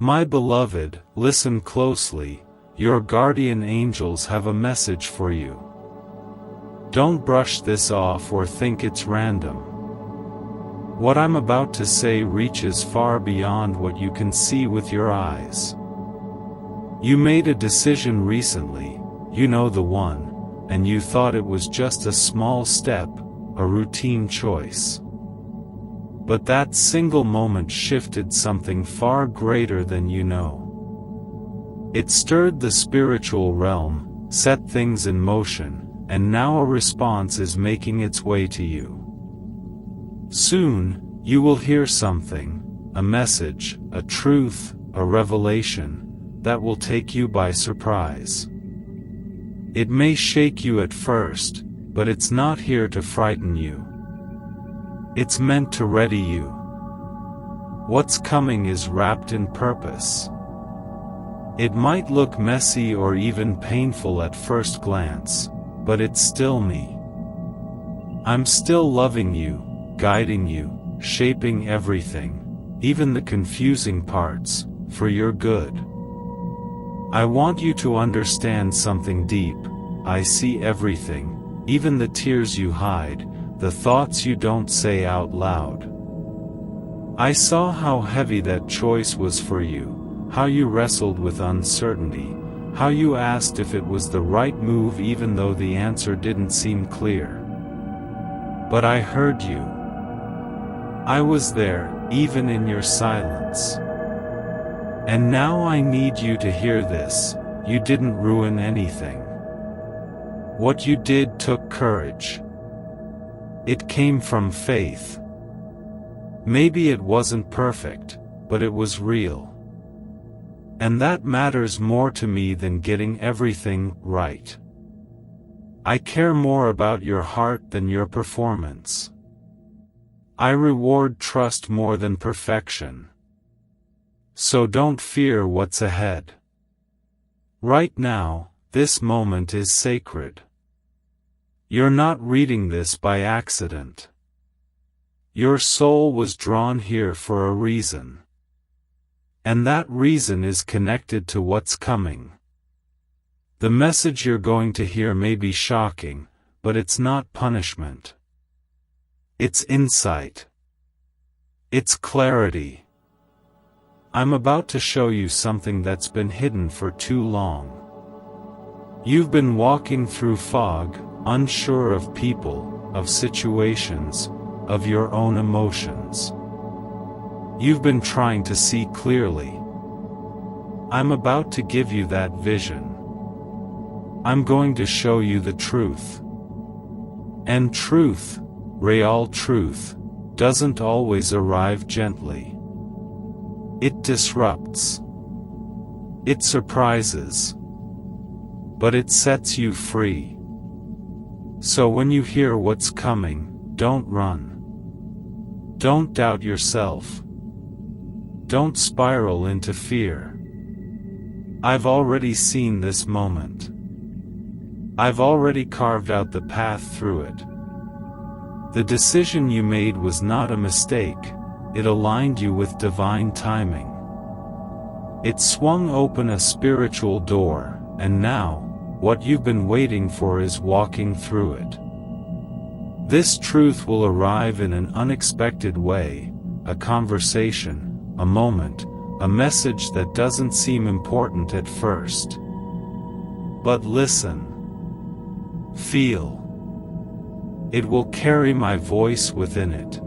My beloved, listen closely, your guardian angels have a message for you. Don't brush this off or think it's random. What I'm about to say reaches far beyond what you can see with your eyes. You made a decision recently, you know the one, and you thought it was just a small step, a routine choice. But that single moment shifted something far greater than you know. It stirred the spiritual realm, set things in motion, and now a response is making its way to you. Soon, you will hear something, a message, a truth, a revelation, that will take you by surprise. It may shake you at first, but it's not here to frighten you. It's meant to ready you. What's coming is wrapped in purpose. It might look messy or even painful at first glance, but it's still me. I'm still loving you, guiding you, shaping everything, even the confusing parts, for your good. I want you to understand something deep. I see everything, even the tears you hide, the thoughts you don't say out loud. I saw how heavy that choice was for you, how you wrestled with uncertainty, how you asked if it was the right move even though the answer didn't seem clear. But I heard you. I was there, even in your silence. And now I need you to hear this: you didn't ruin anything. What you did took courage. It came from faith. Maybe it wasn't perfect, but it was real. And that matters more to me than getting everything right. I care more about your heart than your performance. I reward trust more than perfection. So don't fear what's ahead. Right now, this moment is sacred. You're not reading this by accident. Your soul was drawn here for a reason. And that reason is connected to what's coming. The message you're going to hear may be shocking, but it's not punishment. It's insight. It's clarity. I'm about to show you something that's been hidden for too long. You've been walking through fog, unsure of people, of situations, of your own emotions. You've been trying to see clearly. I'm about to give you that vision. I'm going to show you the truth. And truth, real truth, doesn't always arrive gently. It disrupts. It surprises. But it sets you free. So when you hear what's coming, don't run. Don't doubt yourself. Don't spiral into fear. I've already seen this moment. I've already carved out the path through it. The decision you made was not a mistake, it aligned you with divine timing. It swung open a spiritual door, and now, what you've been waiting for is walking through it. This truth will arrive in an unexpected way, a conversation, a moment, a message that doesn't seem important at first. But listen. Feel. It will carry my voice within it.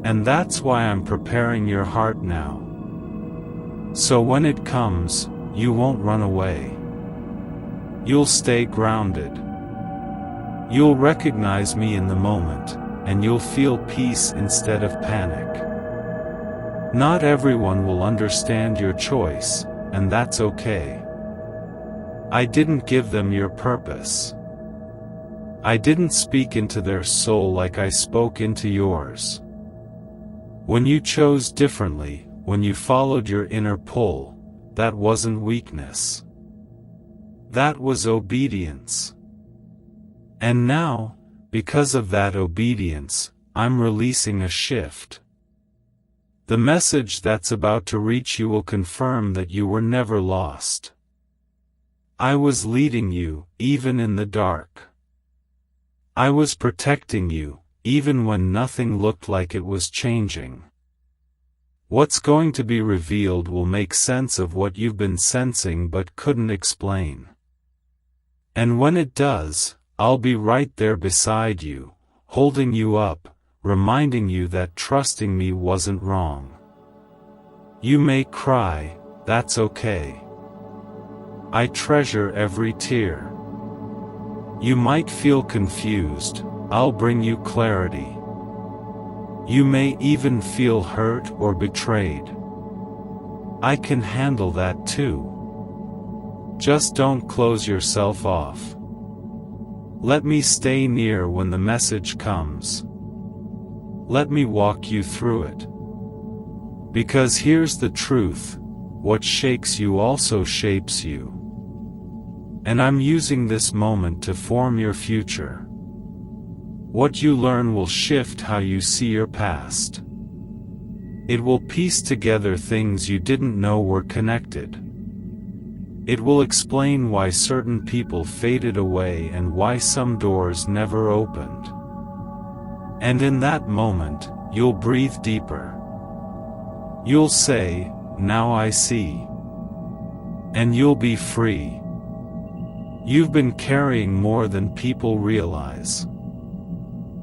And that's why I'm preparing your heart now. So when it comes, you won't run away. You'll stay grounded. You'll recognize me in the moment, and you'll feel peace instead of panic. Not everyone will understand your choice, and that's okay. I didn't give them your purpose. I didn't speak into their soul like I spoke into yours. When you chose differently, when you followed your inner pull, that wasn't weakness. That was obedience. And now, because of that obedience, I'm releasing a shift. The message that's about to reach you will confirm that you were never lost. I was leading you, even in the dark. I was protecting you, even when nothing looked like it was changing. What's going to be revealed will make sense of what you've been sensing but couldn't explain. And when it does, I'll be right there beside you, holding you up, reminding you that trusting me wasn't wrong. You may cry, that's okay. I treasure every tear. You might feel confused, I'll bring you clarity. You may even feel hurt or betrayed. I can handle that too. Just don't close yourself off. Let me stay near when the message comes. Let me walk you through it. Because here's the truth, what shakes you also shapes you. And I'm using this moment to form your future. What you learn will shift how you see your past. It will piece together things you didn't know were connected. It will explain why certain people faded away and why some doors never opened. And in that moment, you'll breathe deeper. You'll say, now I see. And you'll be free. You've been carrying more than people realize.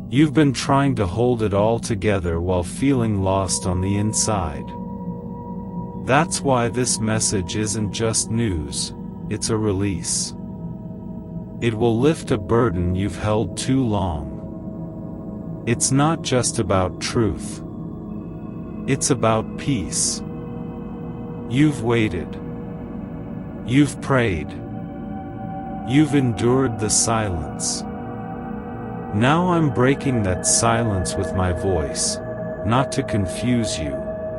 You've been trying to hold it all together while feeling lost on the inside. That's why this message isn't just news, it's a release. It will lift a burden you've held too long. It's not just about truth. It's about peace. You've waited. You've prayed. You've endured the silence. Now I'm breaking that silence with my voice, not to confuse you,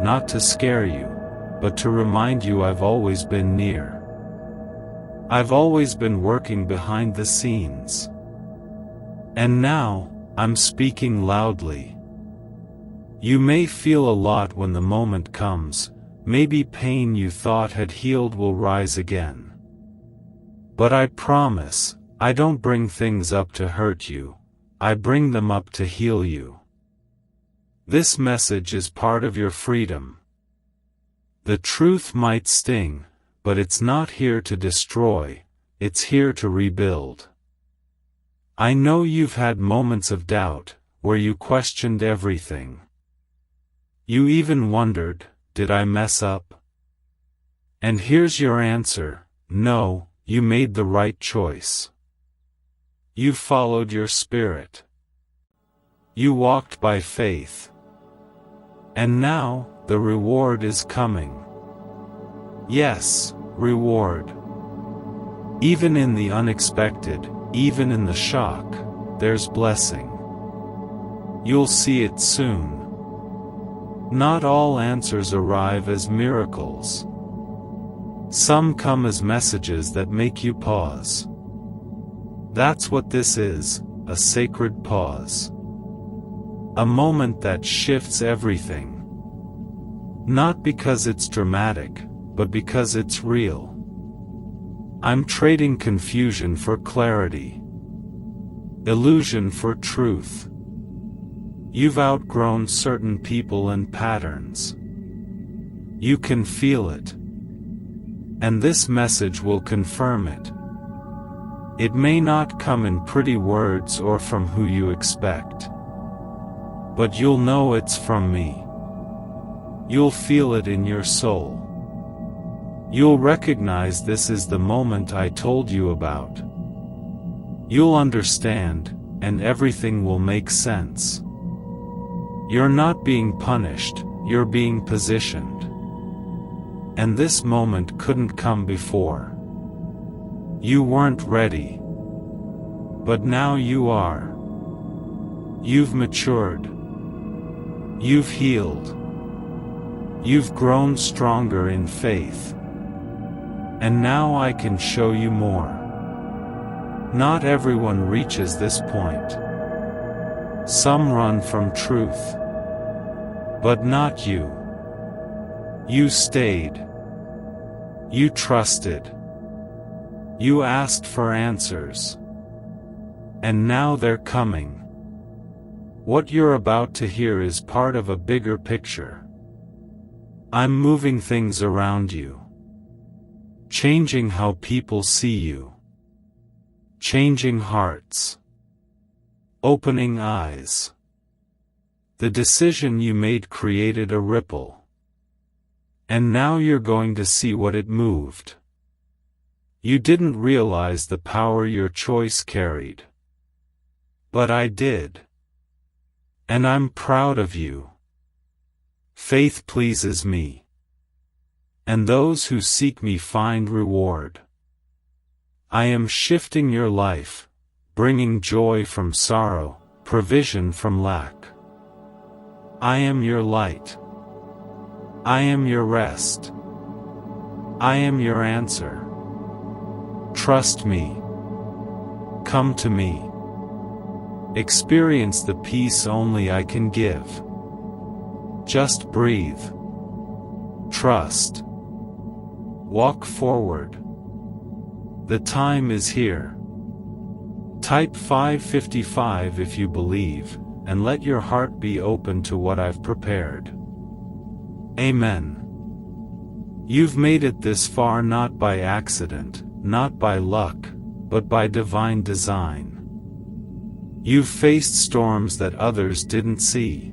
not to scare you, but to remind you I've always been near. I've always been working behind the scenes. And now, I'm speaking loudly. You may feel a lot when the moment comes, maybe pain you thought had healed will rise again. But I promise, I don't bring things up to hurt you, I bring them up to heal you. This message is part of your freedom. The truth might sting, but it's not here to destroy, it's here to rebuild. I know you've had moments of doubt, where you questioned everything. You even wondered, did I mess up? And here's your answer, no, you made the right choice. You followed your spirit. You walked by faith. And now, the reward is coming. Yes, reward. Even in the unexpected, even in the shock, there's blessing. You'll see it soon. Not all answers arrive as miracles. Some come as messages that make you pause. That's what this is, a sacred pause. A moment that shifts everything. Not because it's dramatic, but because it's real. I'm trading confusion for clarity. Illusion for truth. You've outgrown certain people and patterns. You can feel it. And this message will confirm it. It may not come in pretty words or from who you expect. But you'll know it's from me. You'll feel it in your soul. You'll recognize this is the moment I told you about. You'll understand, and everything will make sense. You're not being punished, you're being positioned. And this moment couldn't come before. You weren't ready. But now you are. You've matured. You've healed. You've grown stronger in faith. And now I can show you more. Not everyone reaches this point. Some run from truth. But not you. You stayed. You trusted. You asked for answers. And now they're coming. What you're about to hear is part of a bigger picture. I'm moving things around you. Changing how people see you. Changing hearts. Opening eyes. The decision you made created a ripple. And now you're going to see what it moved. You didn't realize the power your choice carried. But I did. And I'm proud of you. Faith pleases me. And those who seek me find reward. I am shifting your life, bringing joy from sorrow, provision from lack. I am your light. I am your rest. I am your answer. Trust me. Come to me. Experience the peace only I can give. Just breathe. Trust. Walk forward. The time is here. Type 555 if you believe, and let your heart be open to what I've prepared. Amen. You've made it this far not by accident, not by luck, but by divine design. You've faced storms that others didn't see.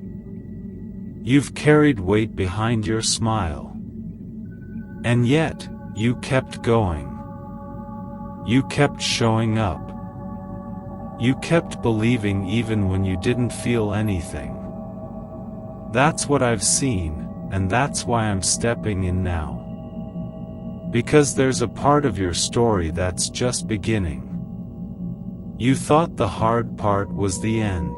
You've carried weight behind your smile. And yet, you kept going. You kept showing up. You kept believing even when you didn't feel anything. That's what I've seen, and that's why I'm stepping in now. Because there's a part of your story that's just beginning. You thought the hard part was the end.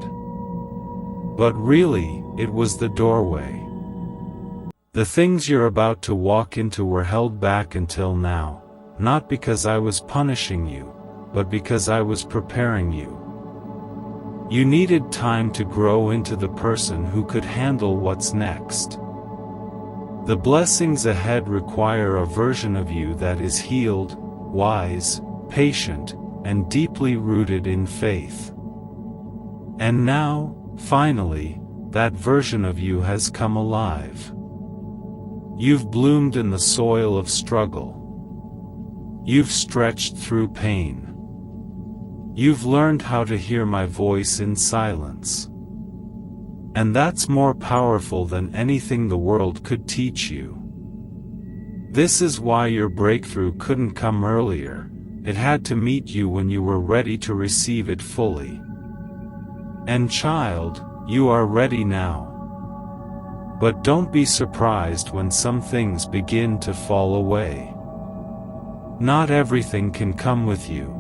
But really, it was the doorway. The things you're about to walk into were held back until now, not because I was punishing you, but because I was preparing you. You needed time to grow into the person who could handle what's next. The blessings ahead require a version of you that is healed, wise, patient, and deeply rooted in faith. And now, finally, that version of you has come alive. You've bloomed in the soil of struggle. You've stretched through pain. You've learned how to hear my voice in silence. And that's more powerful than anything the world could teach you. This is why your breakthrough couldn't come earlier. It had to meet you when you were ready to receive it fully. And child, you are ready now. But don't be surprised when some things begin to fall away. Not everything can come with you.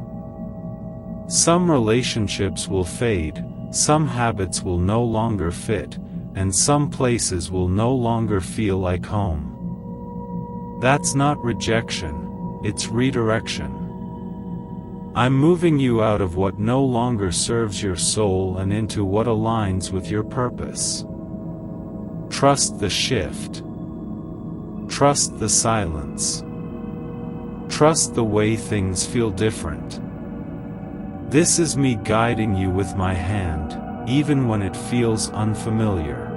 Some relationships will fade, some habits will no longer fit, and some places will no longer feel like home. That's not rejection, it's redirection. I'm moving you out of what no longer serves your soul and into what aligns with your purpose. Trust the shift. Trust the silence. Trust the way things feel different. This is me guiding you with my hand, even when it feels unfamiliar.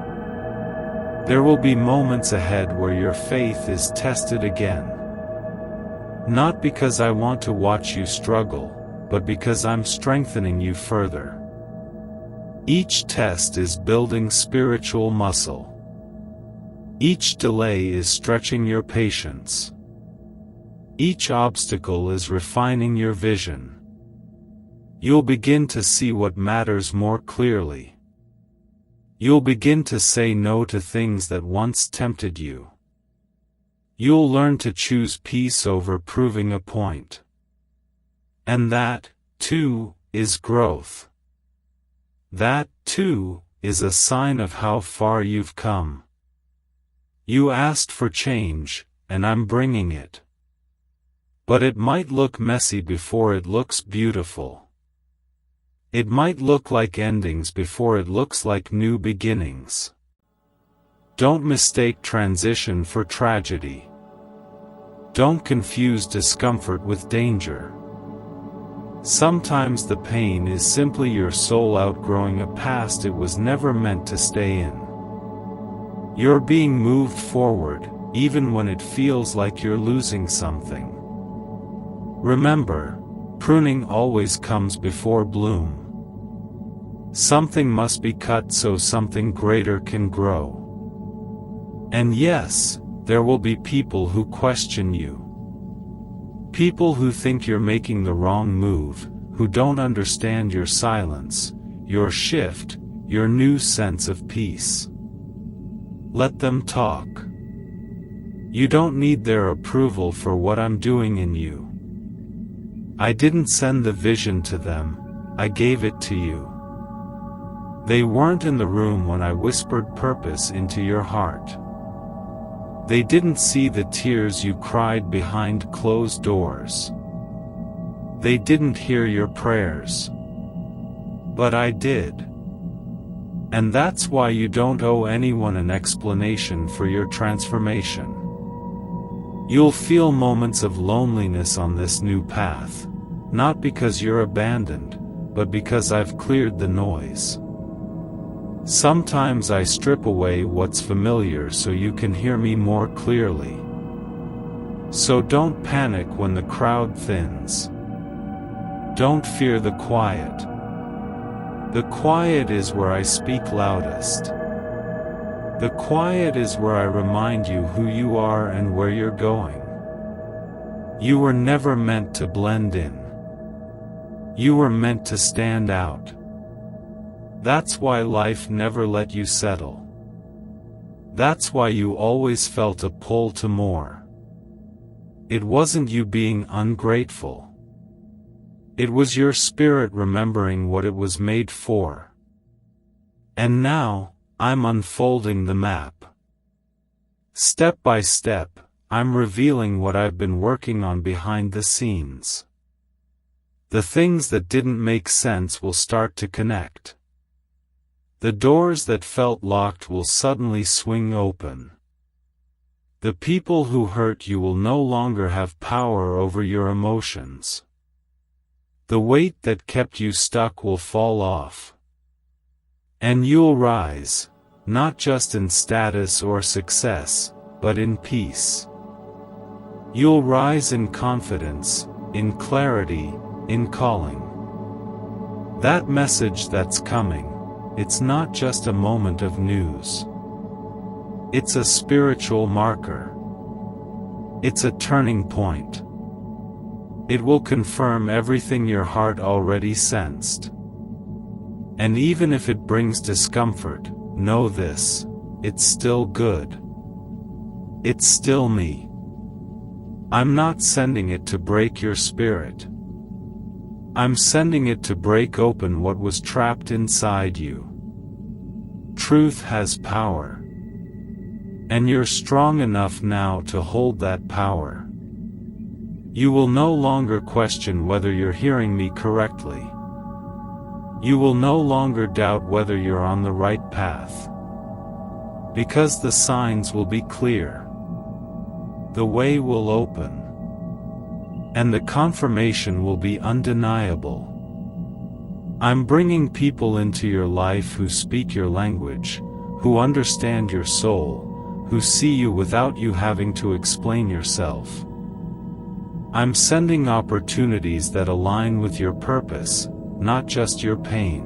There will be moments ahead where your faith is tested again. Not because I want to watch you struggle, but because I'm strengthening you further. Each test is building spiritual muscle. Each delay is stretching your patience. Each obstacle is refining your vision. You'll begin to see what matters more clearly. You'll begin to say no to things that once tempted you. You'll learn to choose peace over proving a point. And that, too, is growth. That, too, is a sign of how far you've come. You asked for change, and I'm bringing it. But it might look messy before it looks beautiful. It might look like endings before it looks like new beginnings. Don't mistake transition for tragedy. Don't confuse discomfort with danger. Sometimes the pain is simply your soul outgrowing a past it was never meant to stay in. You're being moved forward, even when it feels like you're losing something. Remember, pruning always comes before bloom. Something must be cut so something greater can grow. And yes, there will be people who question you. People who think you're making the wrong move, who don't understand your silence, your shift, your new sense of peace. Let them talk. You don't need their approval for what I'm doing in you. I didn't send the vision to them, I gave it to you. They weren't in the room when I whispered purpose into your heart. They didn't see the tears you cried behind closed doors. They didn't hear your prayers. But I did. And that's why you don't owe anyone an explanation for your transformation. You'll feel moments of loneliness on this new path, not because you're abandoned, but because I've cleared the noise. Sometimes I strip away what's familiar so you can hear me more clearly. So don't panic when the crowd thins. Don't fear the quiet. The quiet is where I speak loudest. The quiet is where I remind you who you are and where you're going. You were never meant to blend in. You were meant to stand out. That's why life never let you settle. That's why you always felt a pull to more. It wasn't you being ungrateful. It was your spirit remembering what it was made for. And now, I'm unfolding the map. Step by step, I'm revealing what I've been working on behind the scenes. The things that didn't make sense will start to connect. The doors that felt locked will suddenly swing open. The people who hurt you will no longer have power over your emotions. The weight that kept you stuck will fall off. And you'll rise, not just in status or success, but in peace. You'll rise in confidence, in clarity, in calling. That message that's coming, it's not just a moment of news. It's a spiritual marker. It's a turning point. It will confirm everything your heart already sensed. And even if it brings discomfort, know this, it's still good. It's still me. I'm not sending it to break your spirit. I'm sending it to break open what was trapped inside you. Truth has power. And you're strong enough now to hold that power. You will no longer question whether you're hearing me correctly. You will no longer doubt whether you're on the right path. Because the signs will be clear. The way will open. And the confirmation will be undeniable. I'm bringing people into your life who speak your language, who understand your soul, who see you without you having to explain yourself. I'm sending opportunities that align with your purpose, not just your pain.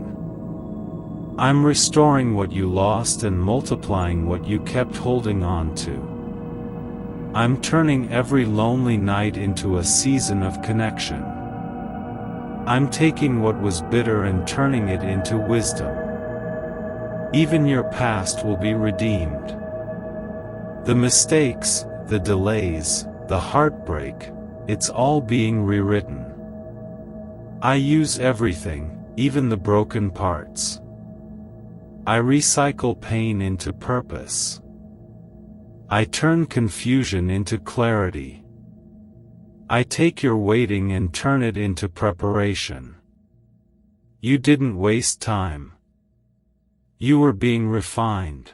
I'm restoring what you lost and multiplying what you kept holding on to. I'm turning every lonely night into a season of connection. I'm taking what was bitter and turning it into wisdom. Even your past will be redeemed. The mistakes, the delays, the heartbreak, it's all being rewritten. I use everything, even the broken parts. I recycle pain into purpose. I turn confusion into clarity. I take your waiting and turn it into preparation. You didn't waste time. You were being refined.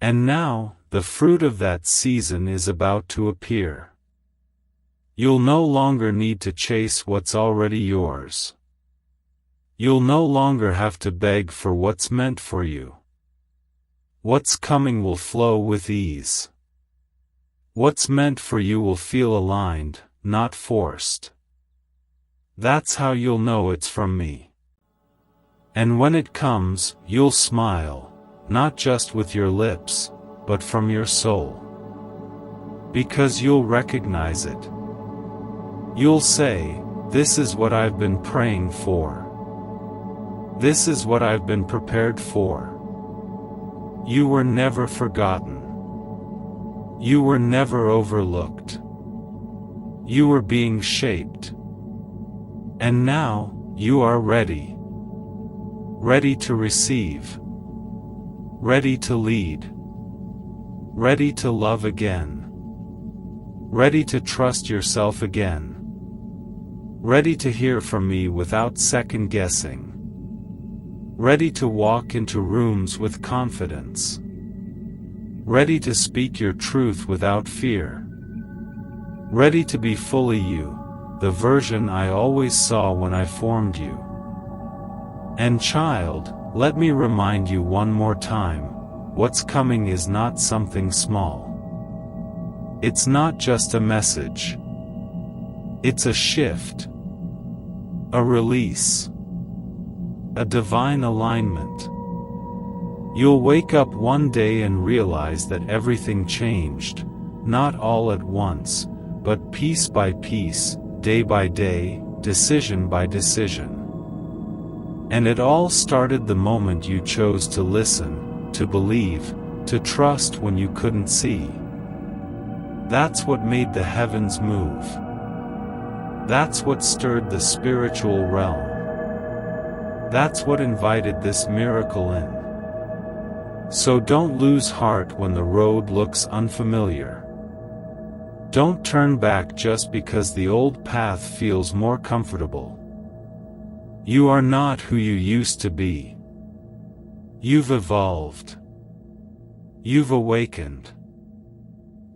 And now, the fruit of that season is about to appear. You'll no longer need to chase what's already yours. You'll no longer have to beg for what's meant for you. What's coming will flow with ease. What's meant for you will feel aligned, not forced. That's how you'll know it's from me. And when it comes, you'll smile, not just with your lips, but from your soul. Because you'll recognize it. You'll say, "This is what I've been praying for. This is what I've been prepared for." You were never forgotten. You were never overlooked. You were being shaped. And now, you are ready. Ready to receive. Ready to lead. Ready to love again. Ready to trust yourself again. Ready to hear from me without second guessing. Ready to walk into rooms with confidence. Ready to speak your truth without fear. Ready to be fully you, the version I always saw when I formed you. And child, let me remind you one more time, what's coming is not something small. It's not just a message. It's a shift. A release. A divine alignment. You'll wake up one day and realize that everything changed, not all at once, but piece by piece, day by day, decision by decision. And it all started the moment you chose to listen, to believe, to trust when you couldn't see. That's what made the heavens move. That's what stirred the spiritual realm. That's what invited this miracle in. So don't lose heart when the road looks unfamiliar. Don't turn back just because the old path feels more comfortable. You are not who you used to be. You've evolved. You've awakened.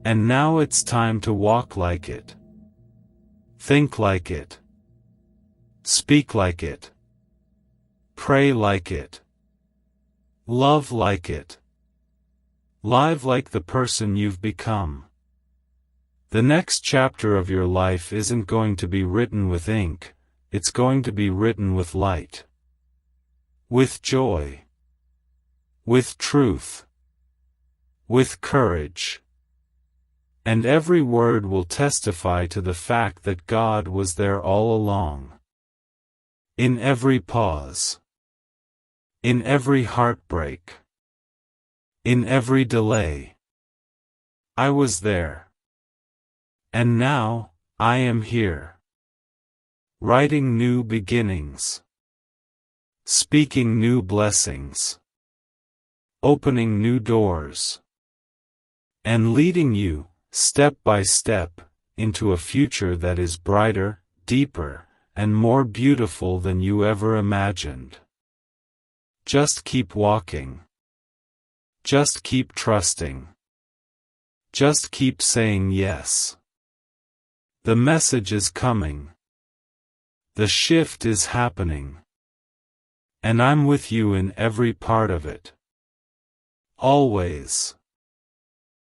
And now it's time to walk like it. Think like it. Speak like it. Pray like it. Love like it. Live like the person you've become. The next chapter of your life isn't going to be written with ink, it's going to be written with light. With joy. With truth. With courage. And every word will testify to the fact that God was there all along. In every pause. In every heartbreak. In every delay. I was there. And now, I am here. Writing new beginnings. Speaking new blessings. Opening new doors. And leading you, step by step, into a future that is brighter, deeper, and more beautiful than you ever imagined. Just keep walking. Just keep trusting. Just keep saying yes. The message is coming. The shift is happening. And I'm with you in every part of it. Always.